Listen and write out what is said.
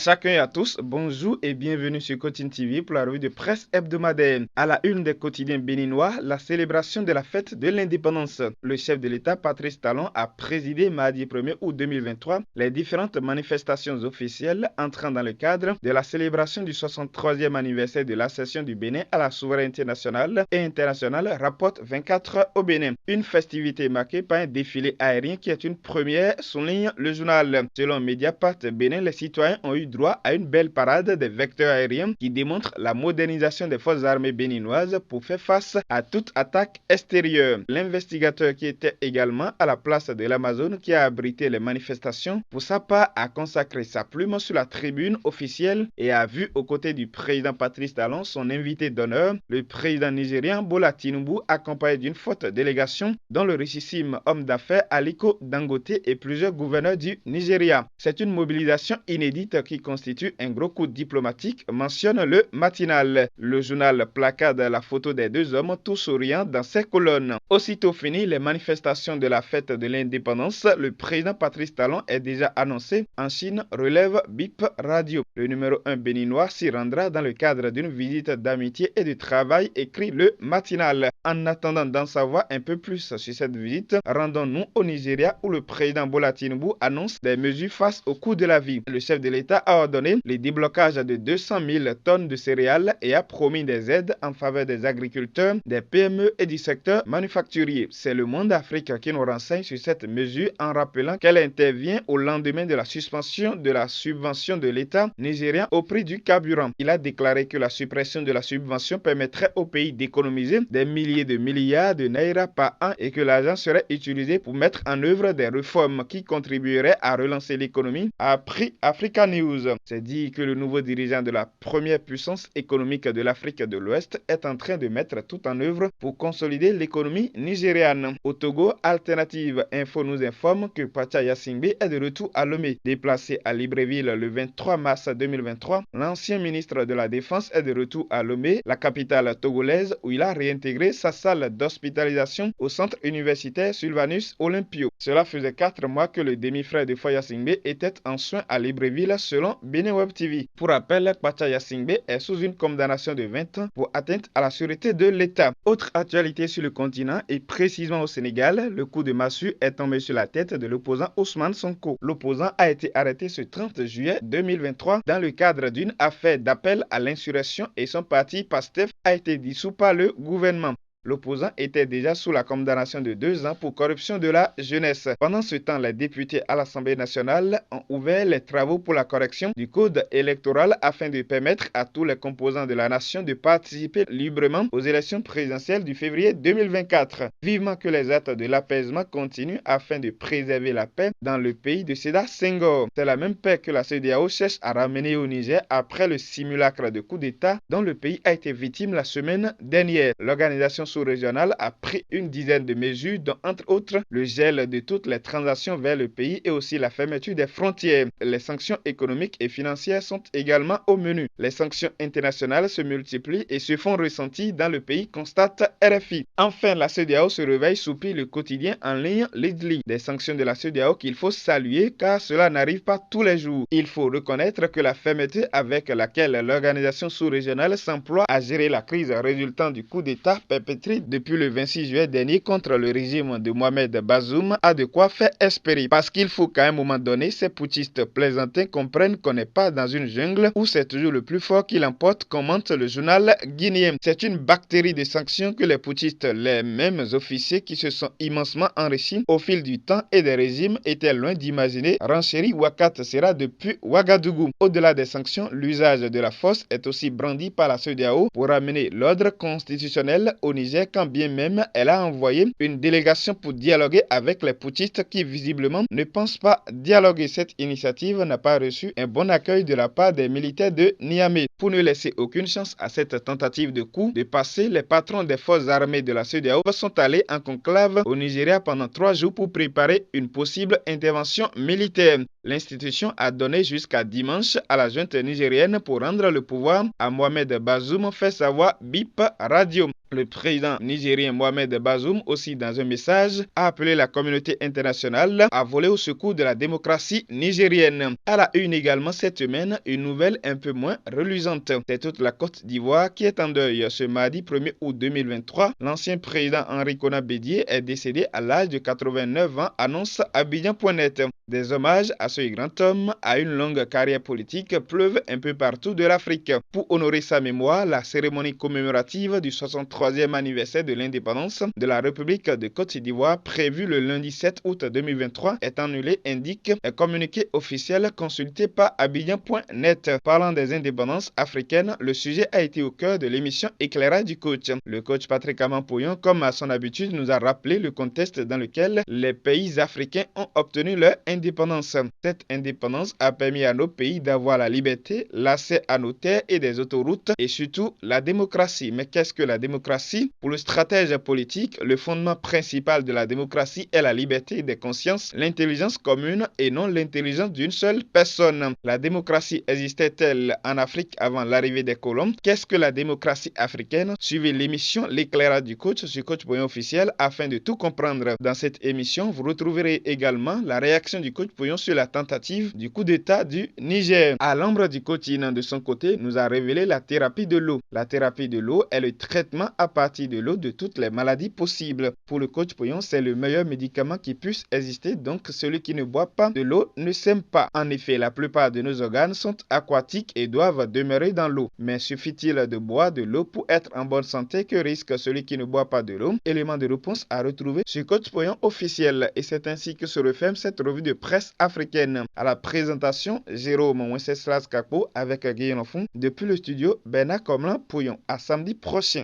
chacun et à tous, bonjour et bienvenue sur Cotine TV pour la revue de presse hebdomadaire. À la une des quotidiens béninois, la célébration de la fête de l'indépendance. Le chef de l'État, Patrice Talon, a présidé mardi 1er août 2023 les différentes manifestations officielles entrant dans le cadre de la célébration du 63e anniversaire de l'accession du Bénin à la souveraineté nationale et internationale, rapporte 24 au Bénin. Une festivité marquée par un défilé aérien qui est une première, souligne le journal. Selon Mediapart Bénin, les citoyens ont eu droit à une belle parade des vecteurs aériens qui démontre la modernisation des forces armées béninoises pour faire face à toute attaque extérieure. L'investigateur qui était également à la place de l'Amazone qui a abrité les manifestations, pour sa part, a consacré sa plume sur la tribune officielle et a vu aux côtés du président Patrice Talon son invité d'honneur, le président nigérien Bola Tinubu, accompagné d'une forte délégation dont le richissime homme d'affaires Aliko Dangote et plusieurs gouverneurs du Nigeria. C'est une mobilisation inédite qui constitue un gros coup diplomatique, mentionne le matinal. Le journal placard la photo des deux hommes tous souriants dans ses colonnes. Aussitôt fini les manifestations de la fête de l'indépendance, le président Patrice Talon est déjà annoncé en Chine, relève BIP Radio. Le numéro 1 béninois s'y rendra dans le cadre d'une visite d'amitié et de travail, écrit le matinal. En attendant d'en savoir un peu plus sur cette visite, rendons-nous au Nigeria où le président Bola Tinubu annonce des mesures face au coût de la vie. Le chef de l'État a ordonné le déblocage de 200 000 tonnes de céréales et a promis des aides en faveur des agriculteurs, des PME et du secteur manufacturier. C'est Le Monde Afrique qui nous renseigne sur cette mesure en rappelant qu'elle intervient au lendemain de la suspension de la subvention de l'État nigérien au prix du carburant. Il a déclaré que la suppression de la subvention permettrait au pays d'économiser des milliers de milliards de naira par an et que l'argent serait utilisé pour mettre en œuvre des réformes qui contribueraient à relancer l'économie, a appris Africa News. C'est dit que le nouveau dirigeant de la première puissance économique de l'Afrique de l'Ouest est en train de mettre tout en œuvre pour consolider l'économie nigériane. Au Togo, Alternative Info nous informe que Pacha Yasingbe est de retour à Lomé. Déplacé à Libreville le 23 mars 2023, l'ancien ministre de la Défense est de retour à Lomé, la capitale togolaise, où il a réintégré sa salle d'hospitalisation au centre universitaire Sylvanus Olympio. Cela faisait 4 mois que le demi-frère de Foya Singbe était en soins à Libreville selon Bénin Web TV. Pour rappel, Pacha Yasingbe est sous une condamnation de 20 ans pour atteinte à la sûreté de l'État. Autre actualité sur le continent et précisément au Sénégal, le coup de massue est tombé sur la tête de l'opposant Ousmane Sonko. L'opposant a été arrêté ce 30 juillet 2023 dans le cadre d'une affaire d'appel à l'insurrection et son parti PASTEF a été dissous par le gouvernement. L'opposant était déjà sous la condamnation de 2 ans pour corruption de la jeunesse. Pendant ce temps, les députés à l'Assemblée nationale ont ouvert les travaux pour la correction du code électoral afin de permettre à tous les composants de la nation de participer librement aux élections présidentielles du février 2024. Vivement que les actes de l'apaisement continuent afin de préserver la paix dans le pays de Sédar Senghor. C'est la même paix que la CEDEAO cherche à ramener au Niger après le simulacre de coup d'État dont le pays a été victime la semaine dernière. L'organisation sous-régionale a pris une dizaine de mesures dont entre autres le gel de toutes les transactions vers le pays et aussi la fermeture des frontières. Les sanctions économiques et financières sont également au menu. Les sanctions internationales se multiplient et se font ressentir dans le pays, constate RFI. Enfin, la CEDEAO se réveille, soupire le quotidien en ligne Lidli. Des sanctions de la CEDEAO qu'il faut saluer car cela n'arrive pas tous les jours. Il faut reconnaître que la fermeté avec laquelle l'organisation sous-régionale s'emploie à gérer la crise résultant du coup d'État perpétré depuis le 26 juillet dernier contre le régime de Mohamed Bazoum a de quoi faire espérer. Parce qu'il faut qu'à un moment donné, ces putschistes plaisantins comprennent qu'on n'est pas dans une jungle où c'est toujours le plus fort qui l'emporte, commente le journal guinéen. C'est une bactérie de sanctions que les putschistes, les mêmes officiers qui se sont immensement enrichis au fil du temps et des régimes, étaient loin d'imaginer renchérir Ouakat Sera depuis Ouagadougou. Au-delà des sanctions, l'usage de la force est aussi brandi par la CEDEAO pour ramener l'ordre constitutionnel au Niger, quand bien même elle a envoyé une délégation pour dialoguer avec les putschistes qui visiblement ne pensent pas dialoguer. Cette initiative n'a pas reçu un bon accueil de la part des militaires de Niamey. Pour ne laisser aucune chance à cette tentative de coup de passer, les patrons des forces armées de la CEDEAO sont allés en conclave au Nigeria pendant 3 jours pour préparer une possible intervention militaire. L'institution a donné jusqu'à dimanche à la junte nigérienne pour rendre le pouvoir à Mohamed Bazoum, fait savoir BIP Radio. Le président nigérien Mohamed Bazoum, aussi dans un message, a appelé la communauté internationale à voler au secours de la démocratie nigérienne. À la une également cette semaine, une nouvelle un peu moins reluisante. C'est toute la Côte d'Ivoire qui est en deuil. Ce mardi 1er août 2023, l'ancien président Henri Konan Bédié est décédé à l'âge de 89 ans, annonce Abidjan.net. Des hommages à ce grand homme à une longue carrière politique pleuvent un peu partout de l'Afrique. Pour honorer sa mémoire, la cérémonie commémorative du 63e anniversaire de l'indépendance de la République de Côte d'Ivoire, prévue le lundi 7 août 2023, est annulée, indique un communiqué officiel consulté par Abidjan.net. Parlant des indépendances africaines, le sujet a été au cœur de l'émission Éclairage du coach. Le coach Patrick Aman-Pouyon, comme à son habitude, nous a rappelé le contexte dans lequel les pays africains ont obtenu leur indépendance. Cette indépendance a permis à nos pays d'avoir la liberté, l'accès à nos terres et des autoroutes et surtout la démocratie. Mais qu'est-ce que la démocratie? Pour le stratège politique, le fondement principal de la démocratie est la liberté des consciences, l'intelligence commune et non l'intelligence d'une seule personne. La démocratie existait-elle en Afrique avant l'arrivée des colons? Qu'est-ce que la démocratie africaine? Suivez l'émission L'éclairage du coach sur Coach Pouyon officiel afin de tout comprendre. Dans cette émission, vous retrouverez également la réaction du coach Pouyon sur la tentative du coup d'État du Niger. À l'ombre du quotidien de son côté, nous a révélé la thérapie de l'eau. La thérapie de l'eau est le traitement à partir de l'eau de toutes les maladies possibles. Pour le coach Pouyon, c'est le meilleur médicament qui puisse exister, donc celui qui ne boit pas de l'eau ne s'aime pas. En effet, la plupart de nos organes sont aquatiques et doivent demeurer dans l'eau. Mais suffit-il de boire de l'eau pour être en bonne santé? Que risque celui qui ne boit pas de l'eau? Élément de réponse à retrouver sur Coach Pouyon officiel. Et c'est ainsi que se referme cette revue de presse africaine. À la présentation, Jérôme Wenceslas Kakpo avec Guillaume Fond depuis le studio Bernard Comlan Pouyon. À samedi prochain.